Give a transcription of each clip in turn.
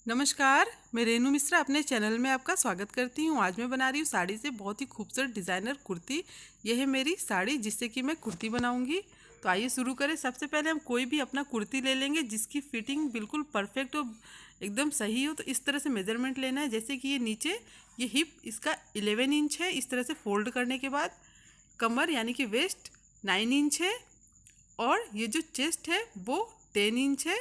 नमस्कार, मैं रेनू मिश्रा अपने चैनल में आपका स्वागत करती हूँ। आज मैं बना रही हूँ साड़ी से बहुत ही खूबसूरत डिज़ाइनर कुर्ती। यह है मेरी साड़ी जिससे कि मैं कुर्ती बनाऊँगी। तो आइए शुरू करें। सबसे पहले हम कोई भी अपना कुर्ती ले लेंगे जिसकी फिटिंग बिल्कुल परफेक्ट हो, एकदम सही हो। तो इस तरह से मेज़रमेंट लेना है। जैसे कि ये नीचे ये हिप इसका 11 इंच है। इस तरह से फोल्ड करने के बाद कमर यानी कि वेस्ट 9 इंच है और ये जो चेस्ट है वो 10 इंच है।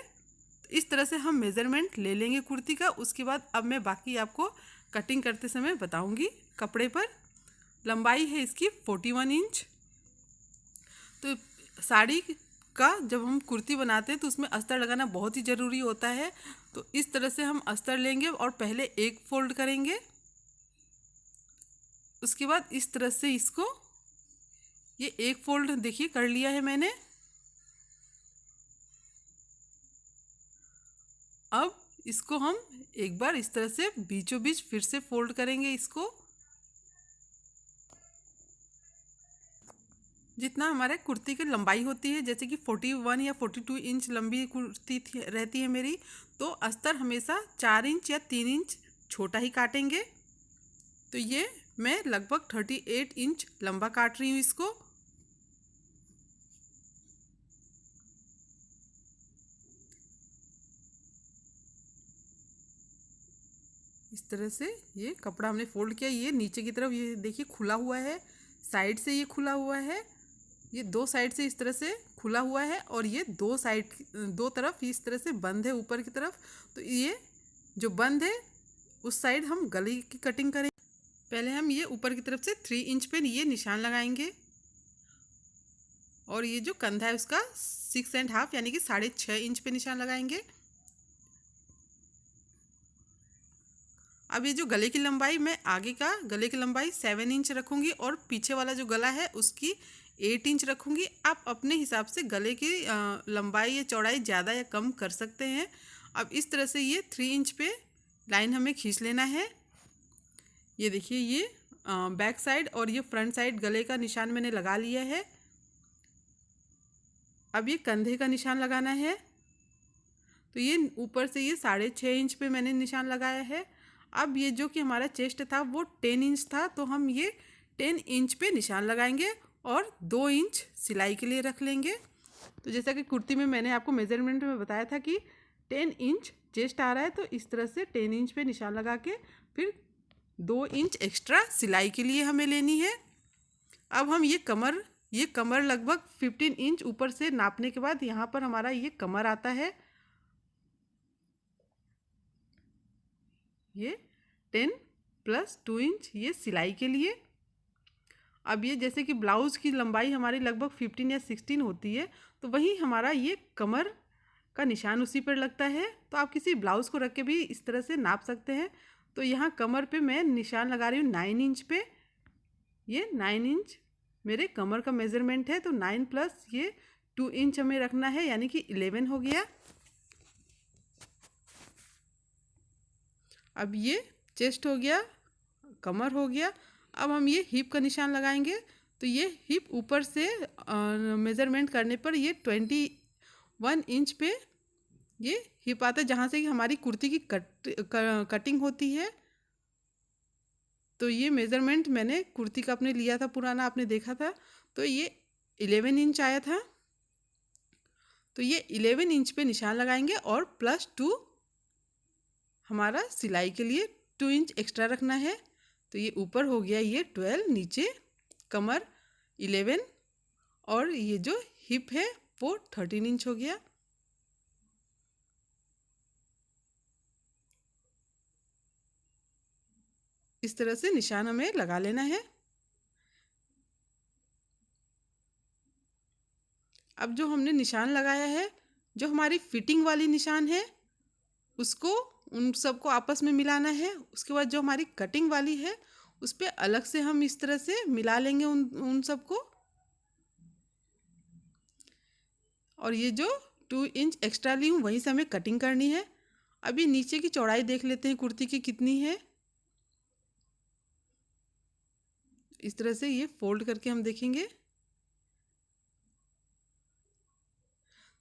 इस तरह से हम मेज़रमेंट ले लेंगे कुर्ती का। उसके बाद अब मैं बाकी आपको कटिंग करते समय बताऊंगी। कपड़े पर लंबाई है इसकी 41 इंच। तो साड़ी का जब हम कुर्ती बनाते हैं तो उसमें अस्तर लगाना बहुत ही ज़रूरी होता है। तो इस तरह से हम अस्तर लेंगे और पहले एक फोल्ड करेंगे। उसके बाद इस तरह से इसको ये एक फोल्ड देखिए कर लिया है मैंने। अब इसको हम एक बार इस तरह से बीचों बीच फिर से फोल्ड करेंगे इसको। जितना हमारे कुर्ती की लंबाई होती है, जैसे कि 41 या 42 इंच लंबी कुर्ती रहती है मेरी, तो अस्तर हमेशा 4 इंच या 3 इंच छोटा ही काटेंगे। तो ये मैं लगभग 38 इंच लंबा काट रही हूँ इसको। इस तरह से ये कपड़ा हमने फोल्ड किया। ये नीचे की तरफ ये देखिए खुला हुआ है, साइड से ये खुला हुआ है, ये दो साइड से इस तरह से खुला हुआ है और ये दो साइड दो तरफ इस तरह से बंद है ऊपर की तरफ। तो ये जो बंद है उस साइड हम गले की कटिंग करेंगे। पहले हम ये ऊपर की तरफ से 3 इंच पे ये निशान लगाएंगे और ये जो कंधा है उसका 6.5 यानी कि 6.5 इंच पे निशान लगाएंगे। अब ये जो गले की लंबाई, मैं आगे का गले की लंबाई 7 इंच रखूँगी और पीछे वाला जो गला है उसकी 8 इंच रखूँगी। आप अपने हिसाब से गले की लंबाई या चौड़ाई ज़्यादा या कम कर सकते हैं। अब इस तरह से ये 3 इंच पे लाइन हमें खींच लेना है। ये देखिए ये बैक साइड और ये फ्रंट साइड गले का निशान मैंने लगा लिया है। अब ये कंधे का निशान लगाना है। तो ये ऊपर से ये 6.5 इंच पे मैंने निशान लगाया है। अब ये जो कि हमारा चेस्ट था वो 10 इंच था, तो हम ये 10 इंच पे निशान लगाएंगे और 2 इंच सिलाई के लिए रख लेंगे। तो जैसा कि कुर्ती में मैंने आपको मेजरमेंट में बताया था कि 10 इंच चेस्ट आ रहा है, तो इस तरह से 10 इंच पे निशान लगा के फिर 2 इंच एक्स्ट्रा सिलाई के लिए हमें लेनी है। अब हम ये कमर लगभग 15 इंच ऊपर से नापने के बाद यहाँ पर हमारा ये कमर आता है। ये 10 प्लस 2 इंच ये सिलाई के लिए। अब ये जैसे कि ब्लाउज़ की लंबाई हमारी लगभग 15 या 16 होती है, तो वही हमारा ये कमर का निशान उसी पर लगता है। तो आप किसी ब्लाउज़ को रख के भी इस तरह से नाप सकते हैं। तो यहाँ कमर पे मैं निशान लगा रही हूँ 9 इंच पे। ये 9 इंच मेरे कमर का मेज़रमेंट है। तो 9 प्लस ये 2 इंच हमें रखना है, यानी कि 11 हो गया। अब ये चेस्ट हो गया, कमर हो गया। अब हम ये हिप का निशान लगाएंगे। तो ये हिप ऊपर से मेज़रमेंट करने पर ये 21 इंच पे ये हिप आता है, जहाँ से कि हमारी कुर्ती की कटिंग होती है। तो ये मेज़रमेंट मैंने कुर्ती का अपने लिया था पुराना, आपने देखा था। तो ये 11 इंच आया था। तो ये 11 इंच पे निशान लगाएंगे और +2 हमारा सिलाई के लिए 2 इंच एक्स्ट्रा रखना है। तो ये ऊपर हो गया ये 12, नीचे कमर 11 और ये जो हिप है वो 13 इंच हो गया। इस तरह से निशान हमें लगा लेना है। अब जो हमने निशान लगाया है, जो हमारी फिटिंग वाली निशान है उसको उन सबको आपस में मिलाना है। उसके बाद जो हमारी कटिंग वाली है उस पर अलग से हम इस तरह से मिला लेंगे उन उन सबको। और ये जो 2 इंच एक्स्ट्रा ली हूँ वहीं से हमें कटिंग करनी है। अभी नीचे की चौड़ाई देख लेते हैं कुर्ती की कितनी है। इस तरह से ये फोल्ड करके हम देखेंगे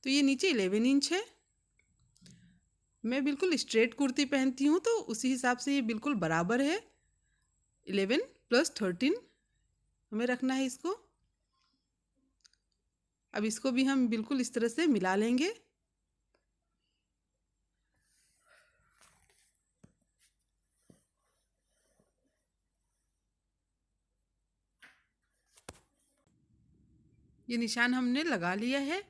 तो ये नीचे 11 इंच है। मैं बिल्कुल स्ट्रेट कुर्ती पहनती हूँ, तो उसी हिसाब से ये बिल्कुल बराबर है। 11 + 13 हमें रखना है इसको। अब इसको भी हम बिल्कुल इस तरह से मिला लेंगे। ये निशान हमने लगा लिया है।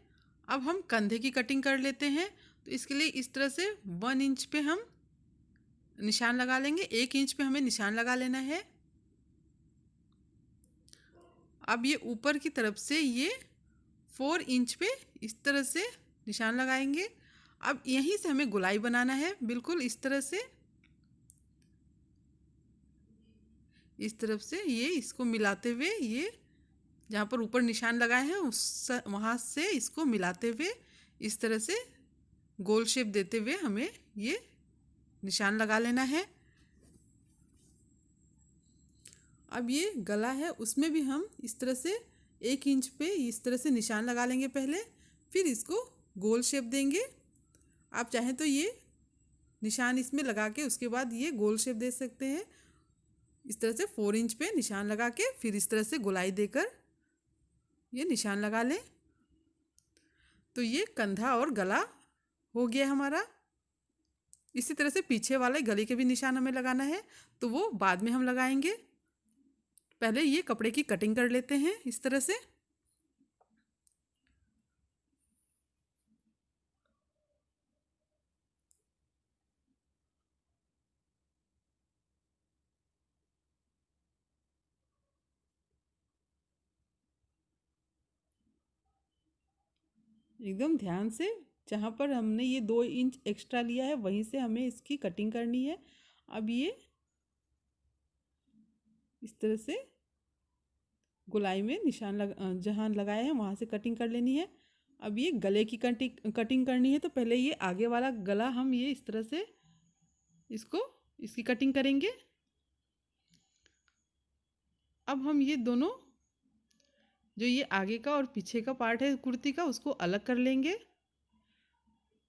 अब हम कंधे की कटिंग कर लेते हैं। तो इसके लिए इस तरह से 1 इंच पे हम निशान लगा लेंगे। 1 इंच पे हमें निशान लगा लेना है। अब ये ऊपर की तरफ से ये 4 इंच पे इस तरह से निशान लगाएंगे। अब यहीं से हमें गोलाई बनाना है, बिल्कुल इस तरह से। इस तरफ से ये इसको मिलाते हुए, ये जहाँ पर ऊपर निशान लगाए हैं उस वहाँ से इसको मिलाते हुए इस तरह से गोल शेप देते हुए हमें ये निशान लगा लेना है। अब ये गला है, उसमें भी हम इस तरह से 1 इंच पे इस तरह से निशान लगा लेंगे पहले, फिर इसको गोल शेप देंगे। आप चाहें तो ये निशान इसमें लगा के उसके बाद ये गोल शेप दे सकते हैं। इस तरह से 4 इंच पे निशान लगा के फिर इस तरह से गोलाई देकर ये निशान लगा लें। तो ये कंधा और गला हो गया हमारा। इसी तरह से पीछे वाले गले के भी निशान हमें लगाना है, तो वो बाद में हम लगाएंगे। पहले ये कपड़े की कटिंग कर लेते हैं इस तरह से। एकदम ध्यान से, जहाँ पर हमने ये 2 इंच एक्स्ट्रा लिया है वहीं से हमें इसकी कटिंग करनी है। अब ये इस तरह से गोलाई में निशान जहाँ लगाए हैं वहाँ से कटिंग कर लेनी है। अब ये गले की कटिंग करनी है, तो पहले ये आगे वाला गला हम ये इस तरह से इसकी कटिंग करेंगे। अब हम ये दोनों जो ये आगे का और पीछे का पार्ट है कुर्ती का उसको अलग कर लेंगे।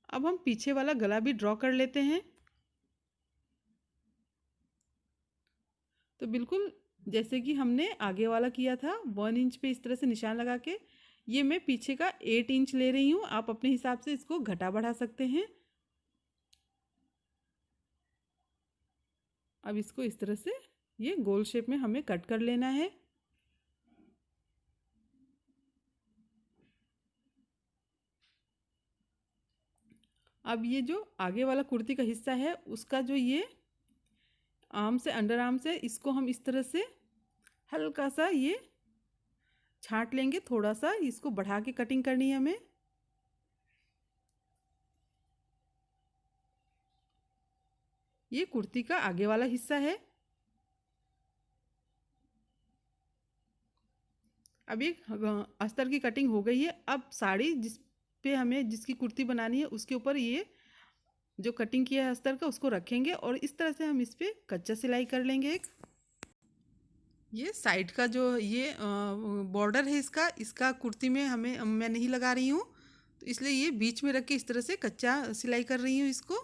अब हम पीछे वाला गला भी ड्रॉ कर लेते हैं। तो बिल्कुल जैसे कि हमने आगे वाला किया था, 1 इंच पे इस तरह से निशान लगा के ये मैं पीछे का 8 इंच ले रही हूँ। आप अपने हिसाब से इसको घटा बढ़ा सकते हैं। अब इसको इस तरह से ये गोल शेप में हमें कट कर लेना है। अब ये जो आगे वाला कुर्ती का हिस्सा है उसका जो ये आर्म से अंडर आर्म से इसको हम इस तरह से हल्का सा ये छांट लेंगे। थोड़ा सा इसको बढ़ा के कटिंग करनी है हमें। ये कुर्ती का आगे वाला हिस्सा है। अब ये अस्तर की कटिंग हो गई है। अब साड़ी जिस पे हमें जिसकी कुर्ती बनानी है उसके ऊपर ये जो कटिंग किया है अस्तर का उसको रखेंगे और इस तरह से हम इस पर कच्चा सिलाई कर लेंगे। एक ये साइड का जो ये बॉर्डर है इसका कुर्ती में मैं नहीं लगा रही हूँ, तो इसलिए ये बीच में रख के इस तरह से कच्चा सिलाई कर रही हूँ इसको।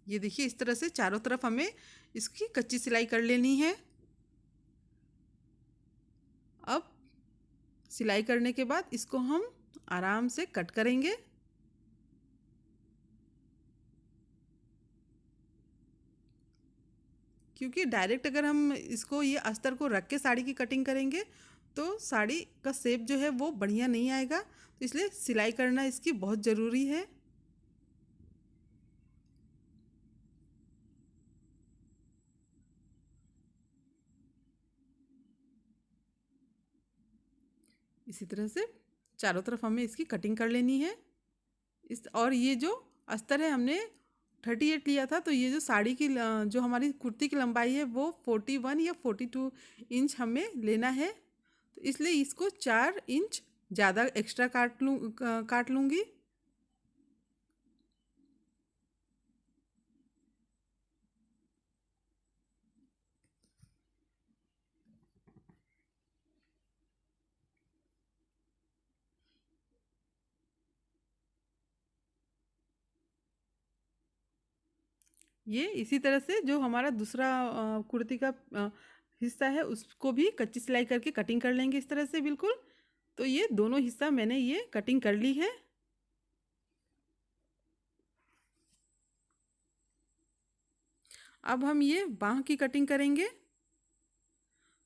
ये देखिए इस तरह से चारों तरफ हमें इसकी कच्ची सिलाई कर लेनी है। अब सिलाई करने के बाद इसको हम आराम से कट करेंगे। क्योंकि डायरेक्ट अगर हम इसको ये अस्तर को रख के साड़ी की कटिंग करेंगे तो साड़ी का शेप जो है वो बढ़िया नहीं आएगा, तो इसलिए सिलाई करना इसकी बहुत ज़रूरी है। इसी तरह से चारों तरफ हमें इसकी कटिंग कर लेनी है। और ये जो अस्तर है हमने 38 लिया था, तो ये जो साड़ी की जो हमारी कुर्ती की लंबाई है वो 41 या 42 इंच हमें लेना है। तो इसलिए इसको 4 इंच ज़्यादा एक्स्ट्रा काट लूँगी। ये इसी तरह से जो हमारा दूसरा कुर्ती का हिस्सा है उसको भी कच्ची सिलाई करके कटिंग कर लेंगे इस तरह से बिल्कुल। तो ये दोनों हिस्सा मैंने ये कटिंग कर ली है। अब हम ये बाह की कटिंग करेंगे।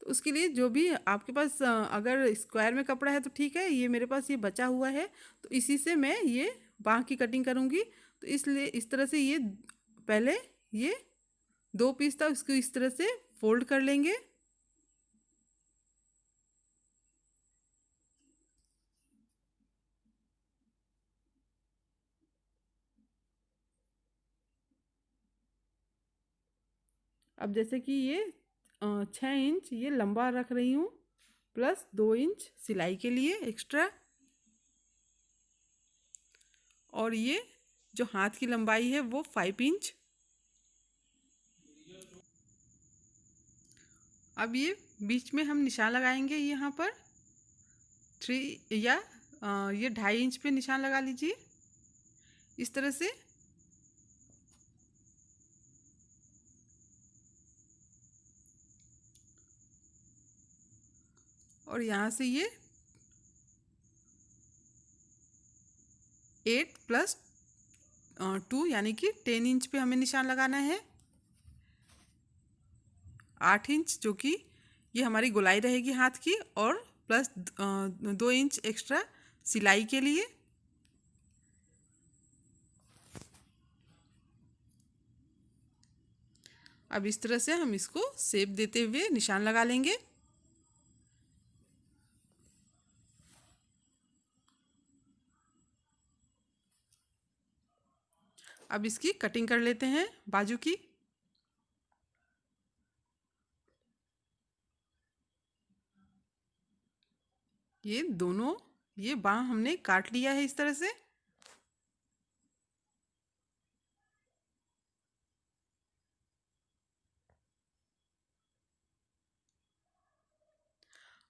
तो उसके लिए जो भी आपके पास अगर स्क्वायर में कपड़ा है तो ठीक है, ये मेरे पास ये बचा हुआ है तो इसी से मैं ये बाह की कटिंग करूँगी। तो इसलिए इस तरह से ये पहले ये 2 पीस था उसको इस तरह से फोल्ड कर लेंगे। अब जैसे कि ये 6 इंच ये लंबा रख रही हूँ, प्लस 2 इंच सिलाई के लिए एक्स्ट्रा। और ये जो हाथ की लंबाई है वो 5 इंच। अब ये बीच में हम निशान लगाएंगे यहाँ पर 3 या ये 2.5 इंच पे निशान लगा लीजिए इस तरह से। और यहाँ से ये 8 + 2 यानी कि 10 इंच पे हमें निशान लगाना है। 8 इंच जो कि ये हमारी गोलाई रहेगी हाथ की, और प्लस 2 इंच एक्स्ट्रा सिलाई के लिए। अब इस तरह से हम इसको शेप देते हुए निशान लगा लेंगे। अब इसकी कटिंग कर लेते हैं बाजू की। ये दोनों ये बाह हमने काट लिया है इस तरह से।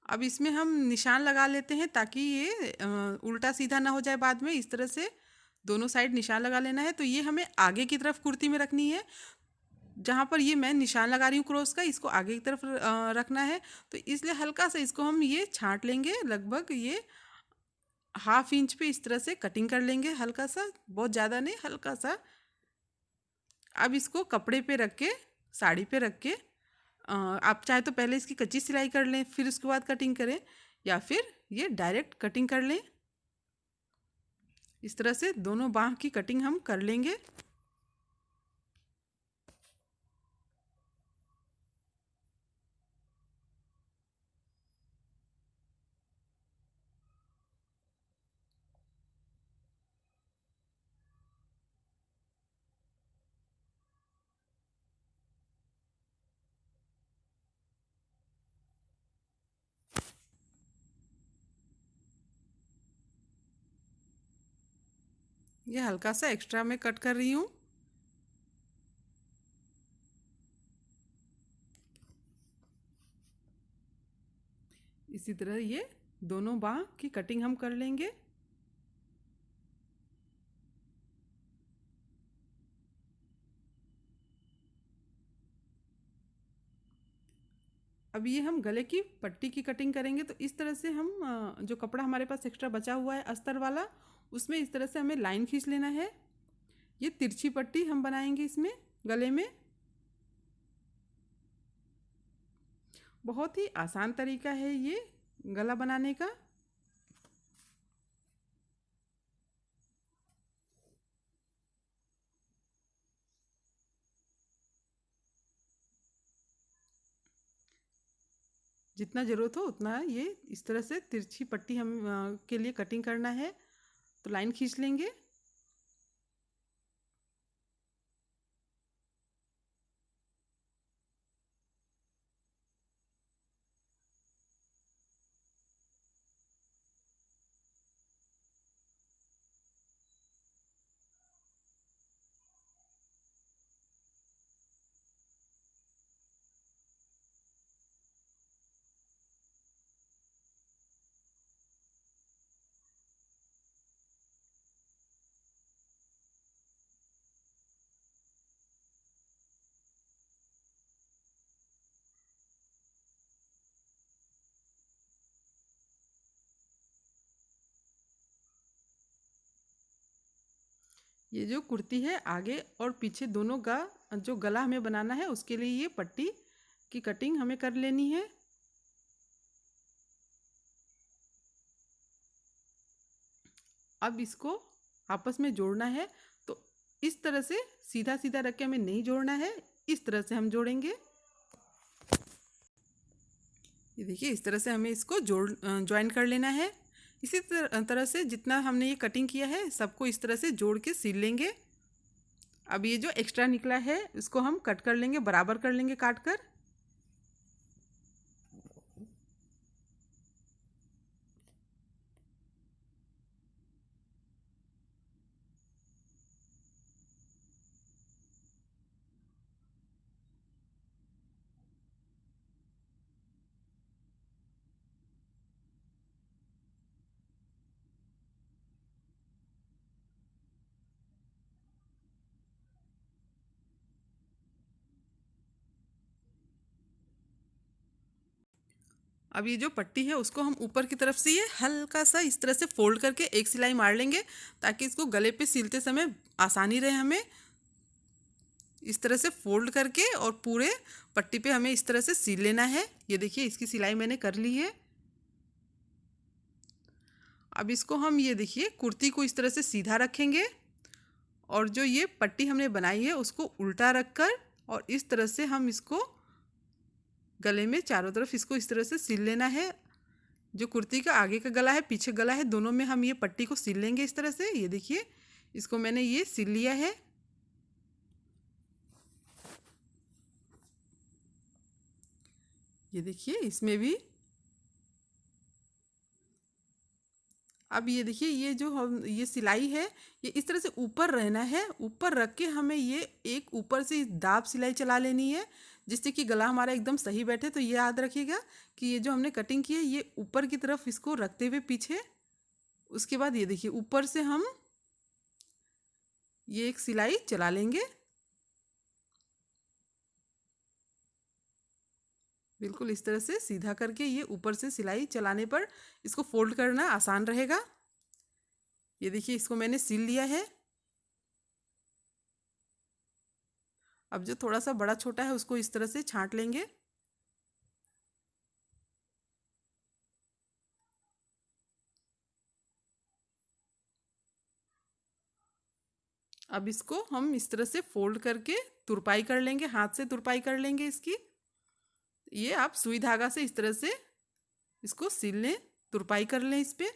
अब इसमें हम निशान लगा लेते हैं ताकि ये उल्टा सीधा ना हो जाए बाद में। इस तरह से दोनों साइड निशान लगा लेना है। तो ये हमें आगे की तरफ कुर्ती में रखनी है। जहाँ पर ये मैं निशान लगा रही हूँ क्रॉस का, इसको आगे की तरफ रखना है। तो इसलिए हल्का सा इसको हम ये छांट लेंगे, लगभग ये 1/2 इंच पे इस तरह से कटिंग कर लेंगे, हल्का सा, बहुत ज़्यादा नहीं, हल्का सा। अब इसको कपड़े पे रख के, साड़ी पे रख के आप चाहे तो पहले इसकी कच्ची सिलाई कर लें फिर उसके बाद कटिंग करें, या फिर ये डायरेक्ट कटिंग कर लें। इस तरह से दोनों बाह की कटिंग हम कर लेंगे। ये हल्का सा एक्स्ट्रा मैं कट कर रही हूँ। इसी तरह ये दोनों बाह की कटिंग हम कर लेंगे। अब ये हम गले की पट्टी की कटिंग करेंगे। तो इस तरह से हम जो कपड़ा हमारे पास एक्स्ट्रा बचा हुआ है अस्तर वाला, उसमें इस तरह से हमें लाइन खींच लेना है। ये तिरछी पट्टी हम बनाएंगे इसमें गले में। बहुत ही आसान तरीका है ये गला बनाने का। जितना ज़रूरत हो उतना ये इस तरह से तिरछी पट्टी हम के लिए कटिंग करना है। तो लाइन खींच लेंगे। ये जो कुर्ती है आगे और पीछे दोनों का जो गला हमें बनाना है उसके लिए ये पट्टी की कटिंग हमें कर लेनी है। अब इसको आपस में जोड़ना है, तो इस तरह से सीधा सीधा रख के हमें नहीं जोड़ना है, इस तरह से हम जोड़ेंगे। ये देखिए इस तरह से हमें इसको ज्वाइन कर लेना है। इसी तरह से जितना हमने ये कटिंग किया है सबको इस तरह से जोड़ के सिल लेंगे। अब ये जो एक्स्ट्रा निकला है इसको हम कट कर लेंगे, बराबर कर लेंगे काट कर। अब ये जो पट्टी है उसको हम ऊपर की तरफ से ये हल्का सा इस तरह से फोल्ड करके एक सिलाई मार लेंगे, ताकि इसको गले पे सिलते समय आसानी रहे हमें। इस तरह से फोल्ड करके और पूरे पट्टी पे हमें इस तरह से सिल लेना है। ये देखिए इसकी सिलाई मैंने कर ली है। अब इसको हम ये देखिए कुर्ती को इस तरह से सीधा रखेंगे और जो ये पट्टी हमने बनाई है उसको उल्टा रखकर और इस तरह से हम इसको गले में चारों तरफ इसको इस तरह से सिल लेना है। जो कुर्ती का आगे का गला है पीछे गला है दोनों में हम ये पट्टी को सिल लेंगे इस तरह से। ये देखिए इसको मैंने ये सिल लिया है। ये देखिए इसमें भी। अब ये देखिए ये जो हम ये सिलाई है ये इस तरह से ऊपर रहना है, ऊपर रख के हमें ये एक ऊपर से दाब सिलाई चला लेनी है, जिससे कि गला हमारा एकदम सही बैठे। तो ये याद रखिएगा कि ये जो हमने कटिंग की है ये ऊपर की तरफ इसको रखते हुए पीछे, उसके बाद ये देखिए ऊपर से हम ये एक सिलाई चला लेंगे। बिल्कुल इस तरह से सीधा करके ये ऊपर से सिलाई चलाने पर इसको फोल्ड करना आसान रहेगा। ये देखिए इसको मैंने सिल लिया है। अब जो थोड़ा सा बड़ा छोटा है उसको इस तरह से छांट लेंगे। अब इसको हम इस तरह से फोल्ड करके तुरपाई कर लेंगे, हाथ से तुरपाई कर लेंगे इसकी। ये आप सुई धागा से इस तरह से इसको सिल लें, तुरपाई कर लें इस पे।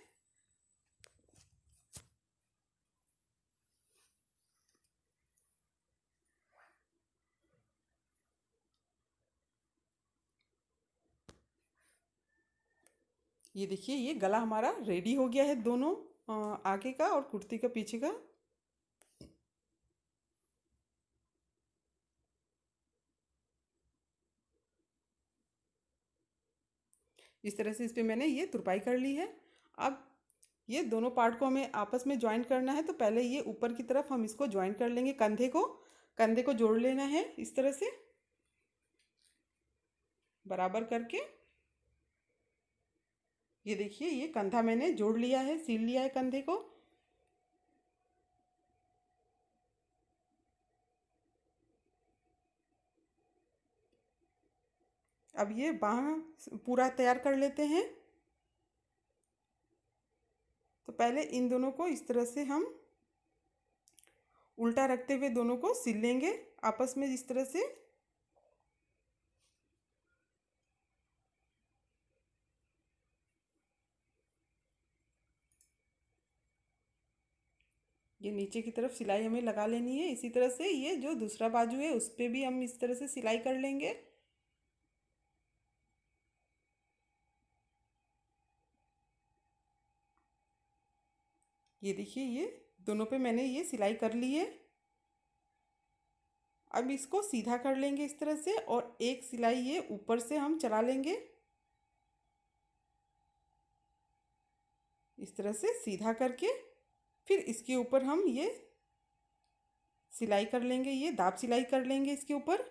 ये देखिए ये गला हमारा रेडी हो गया है, दोनों आगे का और कुर्ती का पीछे का। इस तरह से इस पे मैंने ये तुरपाई कर ली है। अब ये दोनों पार्ट को हमें आपस में ज्वाइन करना है, तो पहले ये ऊपर की तरफ हम इसको ज्वाइन कर लेंगे। कंधे को जोड़ लेना है इस तरह से बराबर करके। ये देखिए ये कंधा मैंने जोड़ लिया है, सिल लिया है कंधे को। अब ये बाह पूरा तैयार कर लेते हैं। तो पहले इन दोनों को इस तरह से हम उल्टा रखते हुए दोनों को सिल लेंगे आपस में इस तरह से। ये नीचे की तरफ सिलाई हमें लगा लेनी है। इसी तरह से ये जो दूसरा बाजू है उस पर भी हम इस तरह से सिलाई कर लेंगे। ये देखिए ये दोनों पे मैंने ये सिलाई कर ली है। अब इसको सीधा कर लेंगे इस तरह से और एक सिलाई ये ऊपर से हम चला लेंगे इस तरह से सीधा करके। फिर इसके ऊपर हम ये सिलाई कर लेंगे, ये दाब सिलाई कर लेंगे इसके ऊपर।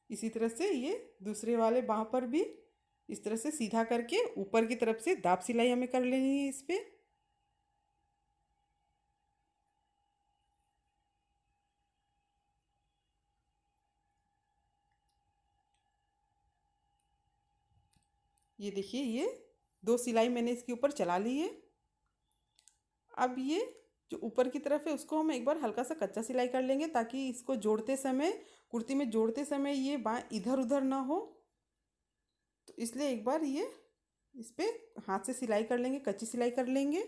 इसी तरह से ये दूसरे वाले बाँह पर भी इस तरह से सीधा करके ऊपर की तरफ से दाब सिलाई हमें कर लेनी है इस पे। ये देखिए, ये 2 सिलाई मैंने इसके ऊपर चला ली है। अब ये जो ऊपर की तरफ है उसको हम एक बार हल्का सा कच्चा सिलाई कर लेंगे, ताकि इसको जोड़ते समय, कुर्ती में जोड़ते समय ये बाँ इधर उधर ना हो। तो इसलिए एक बार ये इस पर हाथ से सिलाई कर लेंगे, कच्ची सिलाई कर लेंगे।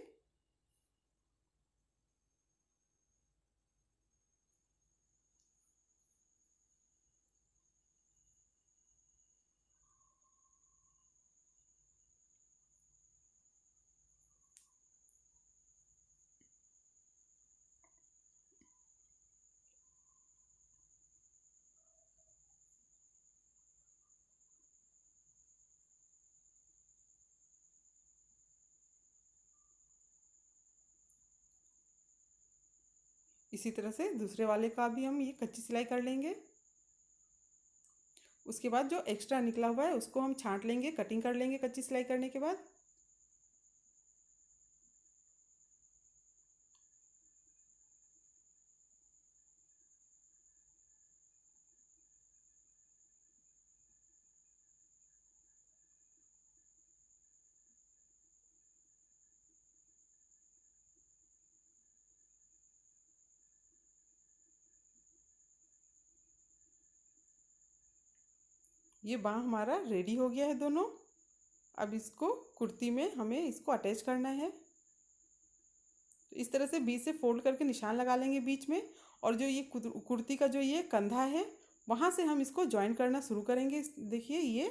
इसी तरह से दूसरे वाले का भी हम ये कच्ची सिलाई कर लेंगे। उसके बाद जो एक्स्ट्रा निकला हुआ है उसको हम छांट लेंगे, कटिंग कर लेंगे कच्ची सिलाई करने के बाद। ये बाँह हमारा रेडी हो गया है दोनों। अब इसको कुर्ती में हमें इसको अटैच करना है। तो इस तरह से बीच से फोल्ड करके निशान लगा लेंगे बीच में, और जो ये कुर्ती का जो ये कंधा है वहाँ से हम इसको ज्वाइन करना शुरू करेंगे। देखिए, ये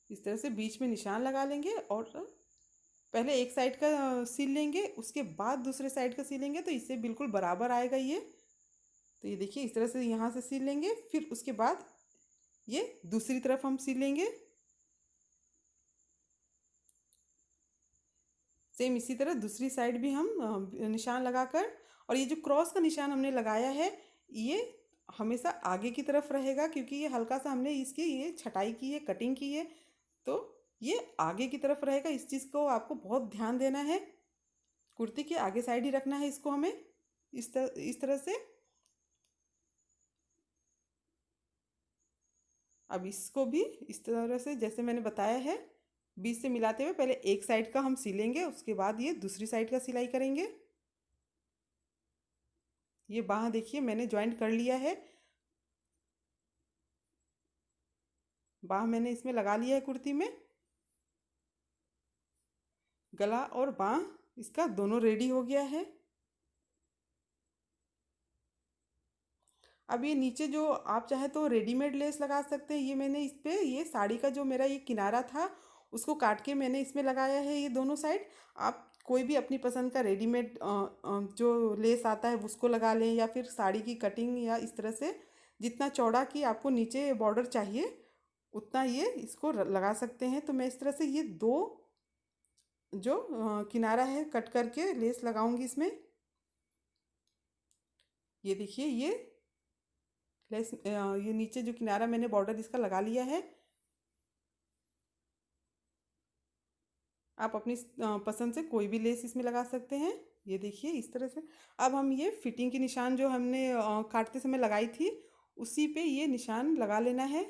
इस तरह से बीच में निशान लगा लेंगे, और पहले एक साइड का सिल लेंगे, उसके बाद दूसरे साइड का सिलेंगे, तो इससे बिल्कुल बराबर आएगा ये। तो ये देखिए, इस तरह से यहाँ से सिल लेंगे, फिर उसके बाद ये दूसरी तरफ हम सिल लेंगे। सेम इसी तरह दूसरी साइड भी हम निशान लगाकर, और ये जो क्रॉस का निशान हमने लगाया है ये हमेशा आगे की तरफ रहेगा, क्योंकि ये हल्का सा हमने इसकी ये छटाई की है, कटिंग की है, तो ये आगे की तरफ रहेगा। इस चीज़ को आपको बहुत ध्यान देना है, कुर्ती के आगे साइड ही रखना है इसको हमें, इस तरह से। अब इसको भी इस तरह से जैसे मैंने बताया है, बीच से मिलाते हुए पहले एक साइड का हम सिलेंगे, उसके बाद ये दूसरी साइड का सिलाई करेंगे। ये बाँह देखिए मैंने ज्वाइंट कर लिया है, बाँह मैंने इसमें लगा लिया है कुर्ती में। गला और बाँह इसका दोनों रेडी हो गया है। अब ये नीचे जो आप चाहे तो रेडीमेड लेस लगा सकते हैं। ये मैंने इस पे ये साड़ी का जो मेरा ये किनारा था उसको काट के मैंने इसमें लगाया है, ये दोनों साइड। आप कोई भी अपनी पसंद का रेडीमेड जो लेस आता है उसको लगा लें, या फिर साड़ी की कटिंग, या इस तरह से जितना चौड़ा कि आपको नीचे बॉर्डर चाहिए उतना ये इसको लगा सकते हैं। तो मैं इस तरह से ये दो जो किनारा है कट करके लेस लगाऊंगी इसमें। ये देखिए, ये लेस ये नीचे जो किनारा मैंने बॉर्डर इसका लगा लिया है। आप अपनी पसंद से कोई भी लेस इसमें लगा सकते हैं। ये देखिए इस तरह से। अब हम ये फिटिंग की निशान जो हमने काटते समय लगाई थी उसी पे ये निशान लगा लेना है।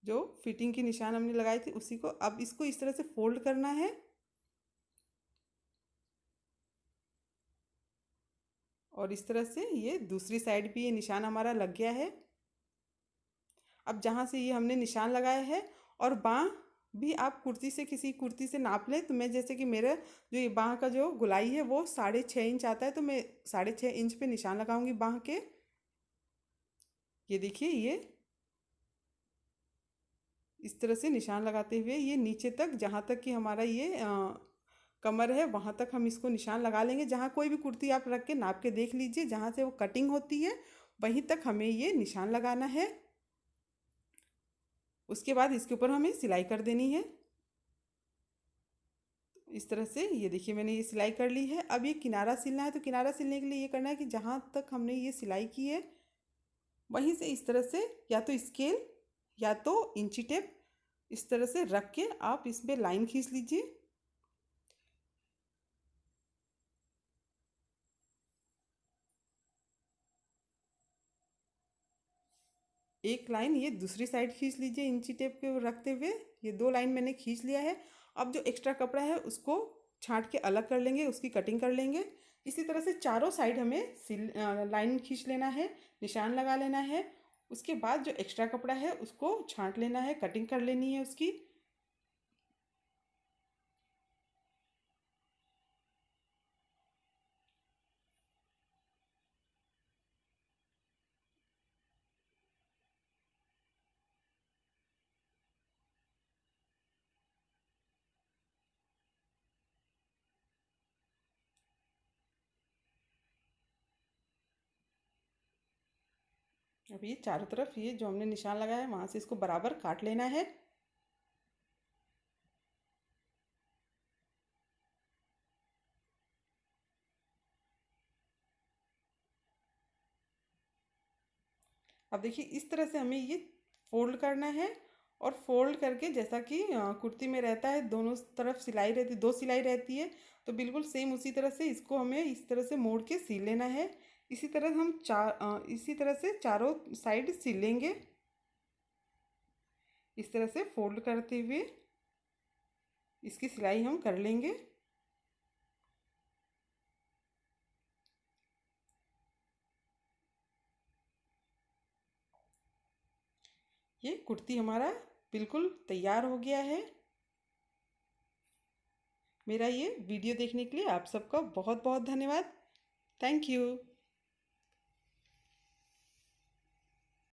जो फिटिंग की निशान हमने लगाई थी उसी को अब इसको इस तरह से फोल्ड करना है, और इस तरह से ये दूसरी साइड भी ये निशान हमारा लग गया है। अब जहाँ से ये हमने निशान लगाया है, और बाँह भी आप कुर्ती से किसी कुर्ती से नाप लें। तो मैं जैसे कि मेरा जो ये बाँह का जो गोलाई है वो 6.5 इंच आता है, तो मैं 6.5 इंच पे निशान लगाऊंगी बाँह के। ये देखिए, ये इस तरह से निशान लगाते हुए ये नीचे तक, जहाँ तक कि हमारा ये कमर है वहाँ तक हम इसको निशान लगा लेंगे। जहाँ कोई भी कुर्ती आप रख के नाप के देख लीजिए, जहाँ से वो कटिंग होती है वहीं तक हमें ये निशान लगाना है। उसके बाद इसके ऊपर हमें सिलाई कर देनी है। इस तरह से ये देखिए मैंने ये सिलाई कर ली है। अब ये किनारा सिलना है, तो किनारा सिलने के लिए ये करना है कि जहाँ तक हमने ये सिलाई की है वहीं से इस तरह से या तो स्केल या तो इंची टेप इस तरह से रख के आप इस पर लाइन खींच लीजिए। एक लाइन ये दूसरी साइड खींच लीजिए इंची टेप के रखते हुए। ये 2 लाइन मैंने खींच लिया है। अब जो एक्स्ट्रा कपड़ा है उसको छांट के अलग कर लेंगे, उसकी कटिंग कर लेंगे। इसी तरह से चारों साइड हमें लाइन खींच लेना है, निशान लगा लेना है। उसके बाद जो एक्स्ट्रा कपड़ा है उसको छांट लेना है, कटिंग कर लेनी है उसकी। अब ये चारों तरफ ये जो हमने निशान लगाया है वहाँ से इसको बराबर काट लेना है। अब देखिए इस तरह से हमें ये फोल्ड करना है। और फोल्ड करके जैसा कि कुर्ती में रहता है, दोनों तरफ सिलाई रहती, 2 सिलाई रहती है, तो बिल्कुल सेम उसी तरह से इसको हमें इस तरह से मोड़ के सिल लेना है। इसी तरह हम इसी तरह से चारों साइड सिल लेंगे। इस तरह से फोल्ड करते हुए इसकी सिलाई हम कर लेंगे। ये कुर्ती हमारा बिल्कुल तैयार हो गया है। मेरा ये वीडियो देखने के लिए आप सबका बहुत बहुत धन्यवाद। Thank you.